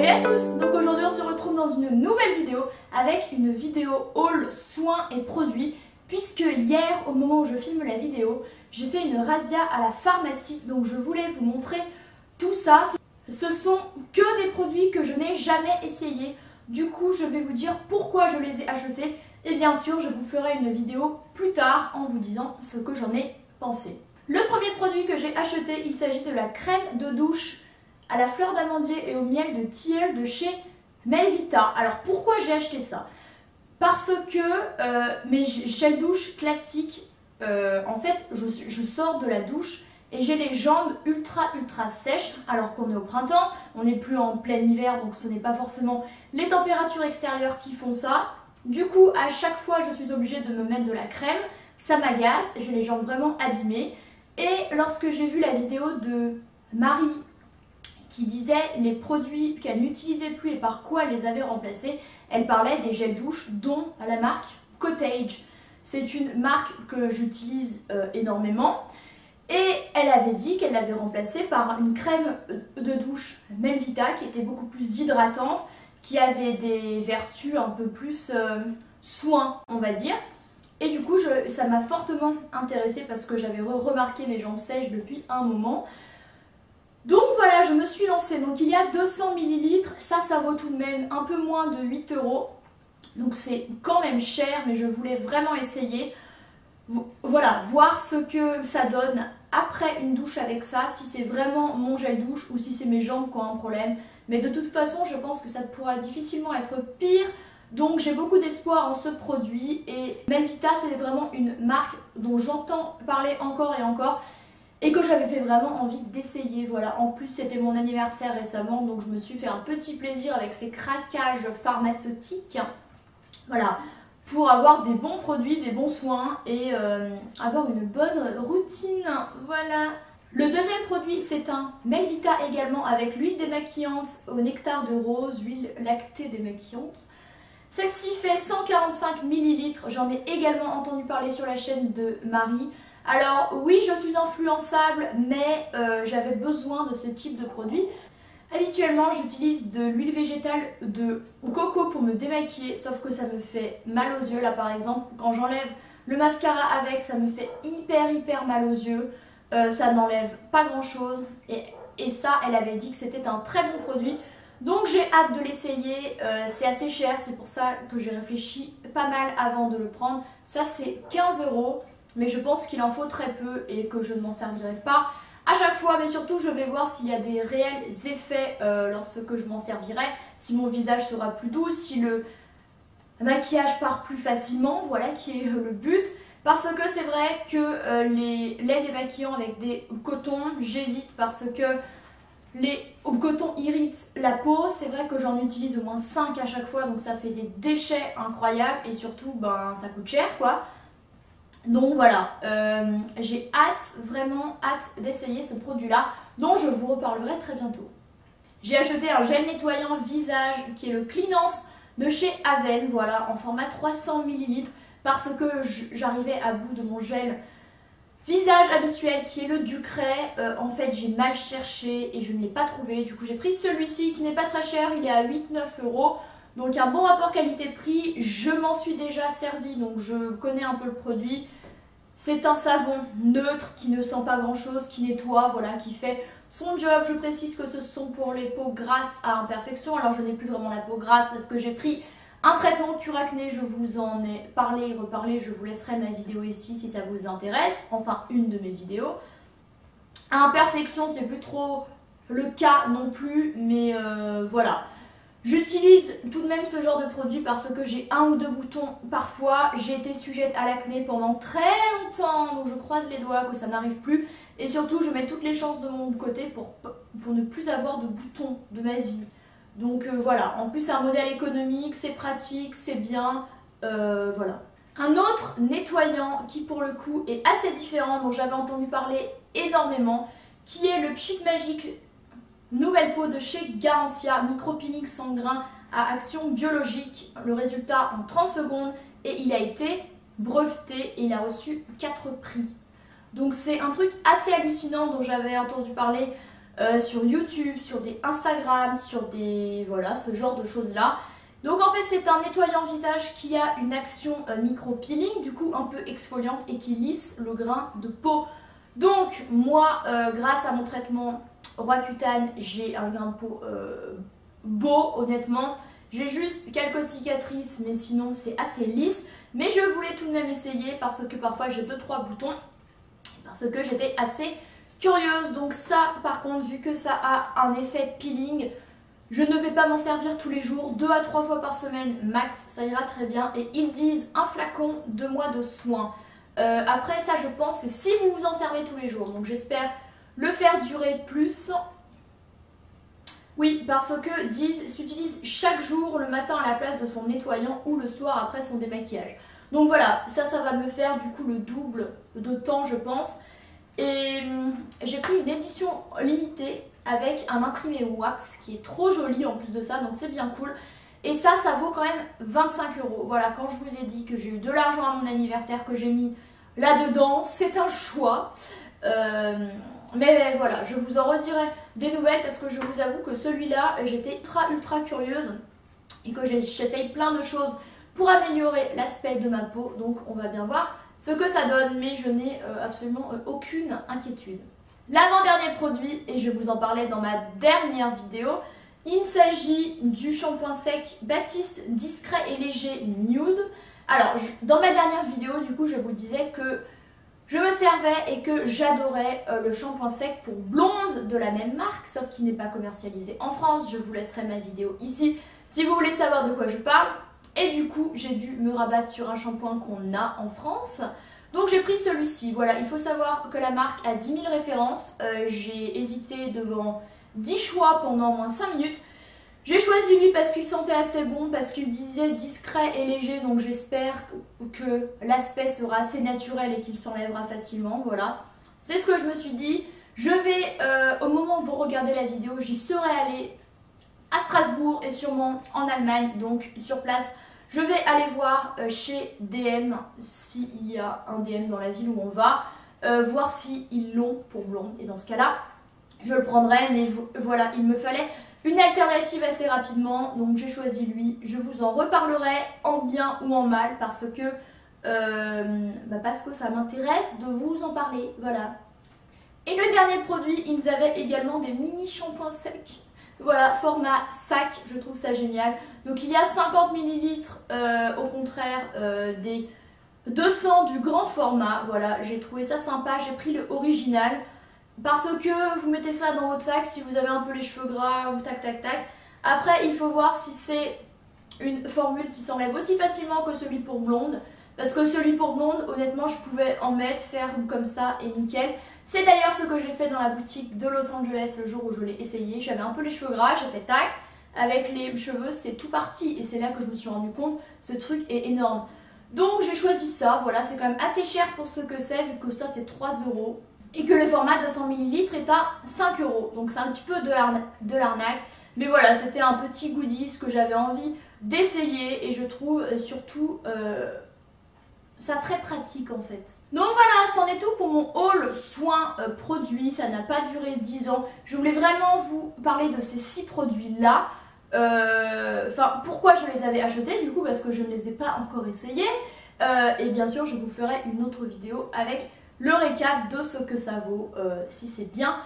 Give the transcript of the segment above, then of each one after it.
Salut à tous! Donc aujourd'hui on se retrouve dans une nouvelle vidéo avec une vidéo haul soins et produits, puisque hier au moment où je filme la vidéo j'ai fait une razzia à la pharmacie, donc je voulais vous montrer tout ça. Ce sont que des produits que je n'ai jamais essayés, du coup je vais vous dire pourquoi je les ai achetés et bien sûr je vous ferai une vidéo plus tard en vous disant ce que j'en ai pensé. Le premier produit que j'ai acheté, il s'agit de la crème de douche à la fleur d'amandier et au miel de tilleul de chez Melvita. Alors pourquoi j'ai acheté ça? Parce que mes gels douche classiques, en fait je sors de la douche et j'ai les jambes ultra sèches alors qu'on est au printemps, on n'est plus en plein hiver, donc ce n'est pas forcément les températures extérieures qui font ça. Du coup à chaque fois je suis obligée de me mettre de la crème, ça m'agace, j'ai les jambes vraiment abîmées. Et lorsque j'ai vu la vidéo de Marie qui disait les produits qu'elle n'utilisait plus et par quoi elle les avait remplacés, elle parlait des gels douche dont la marque Cottage. C'est une marque que j'utilise énormément et elle avait dit qu'elle l'avait remplacée par une crème de douche Melvita qui était beaucoup plus hydratante, qui avait des vertus un peu plus soins on va dire. Et du coup ça m'a fortement intéressée parce que j'avais remarqué mes jambes sèches depuis un moment. Donc voilà, je me suis lancée. Donc il y a 200 ml, ça vaut tout de même un peu moins de 8 €. Donc c'est quand même cher, mais je voulais vraiment essayer. Voilà, voir ce que ça donne après une douche avec ça, si c'est vraiment mon gel douche ou si c'est mes jambes qui ont un problème. Mais de toute façon, je pense que ça pourra difficilement être pire. Donc j'ai beaucoup d'espoir en ce produit. Et Melvita, c'est vraiment une marque dont j'entends parler encore et encore. Et que j'avais fait vraiment envie d'essayer, voilà. En plus c'était mon anniversaire récemment, donc je me suis fait un petit plaisir avec ces craquages pharmaceutiques. Voilà, pour avoir des bons produits, des bons soins et avoir une bonne routine, voilà. Le deuxième produit c'est un Melvita également avec l'huile démaquillante au nectar de rose, huile lactée démaquillante. Celle-ci fait 145 ml, j'en ai également entendu parler sur la chaîne de Marie. Alors oui, je suis influençable, mais j'avais besoin de ce type de produit. Habituellement, j'utilise de l'huile végétale de coco pour me démaquiller, sauf que ça me fait mal aux yeux. Là par exemple, quand j'enlève le mascara avec, ça me fait hyper mal aux yeux. Ça n'enlève pas grand chose. Et ça, elle avait dit que c'était un très bon produit. Donc j'ai hâte de l'essayer. C'est assez cher, c'est pour ça que j'ai réfléchi pas mal avant de le prendre. Ça c'est 15 €. Mais je pense qu'il en faut très peu et que je ne m'en servirai pas à chaque fois. Mais surtout, je vais voir s'il y a des réels effets lorsque je m'en servirai. Si mon visage sera plus doux, si le maquillage part plus facilement, voilà qui est le but. Parce que c'est vrai que les laits démaquillants avec des cotons, j'évite parce que les cotons irritent la peau. C'est vrai que j'en utilise au moins 5 à chaque fois, donc ça fait des déchets incroyables et surtout ben, ça coûte cher quoi. Donc voilà, j'ai vraiment hâte d'essayer ce produit-là, dont je vous reparlerai très bientôt. J'ai acheté un gel nettoyant visage qui est le Cleanance de chez Aven, voilà, en format 300 ml, parce que j'arrivais à bout de mon gel visage habituel qui est le Ducray. En fait, j'ai mal cherché et je ne l'ai pas trouvé. Du coup, j'ai pris celui-ci qui n'est pas très cher, il est à 8-9 €. Donc un bon rapport qualité-prix, je m'en suis déjà servi, donc je connais un peu le produit. C'est un savon neutre qui ne sent pas grand chose, qui nettoie, voilà, qui fait son job. Je précise que ce sont pour les peaux grasses à imperfection. Alors je n'ai plus vraiment la peau grasse parce que j'ai pris un traitement curacné, je vous en ai parlé et reparlé, je vous laisserai ma vidéo ici si ça vous intéresse, enfin une de mes vidéos. À imperfection, c'est plus trop le cas non plus, mais voilà. J'utilise tout de même ce genre de produit parce que j'ai un ou deux boutons parfois. J'ai été sujette à l'acné pendant très longtemps, donc je croise les doigts que ça n'arrive plus. Et surtout, je mets toutes les chances de mon côté pour ne plus avoir de boutons de ma vie. Donc voilà, en plus c'est un modèle économique, c'est pratique, c'est bien, voilà. Un autre nettoyant qui pour le coup est assez différent, dont j'avais entendu parler énormément, qui est le Pchit Magique Nouvelle Peau de chez Garancia, micro-peeling sans grain à action biologique. Le résultat en 30 secondes et il a été breveté et il a reçu 4 prix. Donc c'est un truc assez hallucinant dont j'avais entendu parler sur YouTube, sur des Instagram, sur des... voilà, ce genre de choses-là. Donc en fait c'est un nettoyant visage qui a une action micro-peeling, du coup un peu exfoliante et qui lisse le grain de peau. Donc moi, grâce à mon traitement Roaccutane, j'ai un grain de peau beau honnêtement. J'ai juste quelques cicatrices mais sinon c'est assez lisse. Mais je voulais tout de même essayer parce que parfois j'ai 2-3 boutons. Parce que j'étais assez curieuse. Donc ça par contre, vu que ça a un effet peeling, je ne vais pas m'en servir tous les jours, 2 à 3 fois par semaine max, ça ira très bien. Et ils disent un flacon 2 mois de soins. Après ça je pense c'est si vous vous en servez tous les jours. Donc j'espère le faire durer plus. Oui, parce que disent s'utilise chaque jour le matin à la place de son nettoyant ou le soir après son démaquillage. Donc voilà, ça va me faire du coup le double de temps je pense. Et j'ai pris une édition limitée avec un imprimé wax qui est trop joli en plus de ça, donc c'est bien cool. Et ça vaut quand même 25 €. Voilà, quand je vous ai dit que j'ai eu de l'argent à mon anniversaire que j'ai mis là-dedans, c'est un choix. Mais voilà, je vous en redirai des nouvelles parce que je vous avoue que celui-là, j'étais ultra curieuse et que j'essaye plein de choses pour améliorer l'aspect de ma peau. Donc on va bien voir ce que ça donne, mais je n'ai absolument aucune inquiétude. L'avant-dernier produit, et je vous en parlais dans ma dernière vidéo, il s'agit du shampoing sec Baptiste Discret et Léger Nude. Alors, dans ma dernière vidéo, du coup, je vous disais que je me servais et que j'adorais le shampoing sec pour blonde de la même marque, sauf qu'il n'est pas commercialisé en France. Je vous laisserai ma vidéo ici si vous voulez savoir de quoi je parle. Et du coup, j'ai dû me rabattre sur un shampoing qu'on a en France. Donc j'ai pris celui-ci. Voilà, il faut savoir que la marque a 10 000 références. J'ai hésité devant 10 choix pendant au moins 5 minutes. J'ai choisi lui parce qu'il sentait assez bon, parce qu'il disait discret et léger. Donc j'espère que l'aspect sera assez naturel et qu'il s'enlèvera facilement. Voilà, c'est ce que je me suis dit. Je vais, au moment où vous regardez la vidéo, j'y serai allée à Strasbourg et sûrement en Allemagne. Donc sur place, je vais aller voir chez DM s'il y a un DM dans la ville où on va, voir s'ils l'ont pour blonde. Et dans ce cas-là, je le prendrai. Mais voilà, il me fallait une alternative assez rapidement. Donc j'ai choisi lui. Je vous en reparlerai en bien ou en mal parce que ça m'intéresse de vous en parler. Voilà. Et le dernier produit, ils avaient également des mini shampoings secs. Voilà, format sac, je trouve ça génial. Donc il y a 50 ml au contraire des 200 du grand format. Voilà, j'ai trouvé ça sympa, j'ai pris le original. Parce que vous mettez ça dans votre sac si vous avez un peu les cheveux gras ou tac tac tac. Après il faut voir si c'est une formule qui s'enlève aussi facilement que celui pour blonde. Parce que celui pour blonde, honnêtement, je pouvais en mettre, faire comme ça et nickel. C'est d'ailleurs ce que j'ai fait dans la boutique de Los Angeles le jour où je l'ai essayé. J'avais un peu les cheveux gras, j'ai fait tac. Avec les cheveux, c'est tout parti. Et c'est là que je me suis rendu compte, ce truc est énorme. Donc j'ai choisi ça, voilà, c'est quand même assez cher pour ce que c'est, vu que ça c'est 3 €. Et que le format 200 ml est à 5 €. Donc c'est un petit peu de l'arnaque. Mais voilà, c'était un petit goodies que j'avais envie d'essayer. Et je trouve surtout... ça très pratique en fait. Donc voilà, c'en est tout pour mon haul soins produits. Ça n'a pas duré 10 ans. Je voulais vraiment vous parler de ces 6 produits là. Enfin, pourquoi je les avais achetés du coup, parce que je ne les ai pas encore essayés. Et bien sûr, je vous ferai une autre vidéo avec le récap de ce que ça vaut, si c'est bien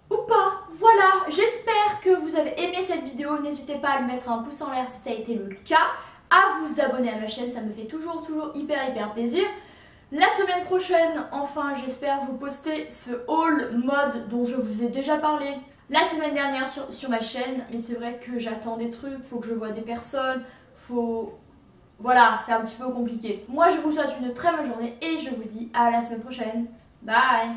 ou pas. Voilà, j'espère que vous avez aimé cette vidéo. N'hésitez pas à lui mettre un pouce en l'air si ça a été le cas, à vous abonner à ma chaîne, ça me fait toujours hyper plaisir. La semaine prochaine, enfin j'espère vous poster ce haul mode dont je vous ai déjà parlé la semaine dernière sur ma chaîne. Mais c'est vrai que j'attends des trucs, faut que je voie des personnes, voilà, c'est un petit peu compliqué. Moi je vous souhaite une très bonne journée et je vous dis à la semaine prochaine. Bye.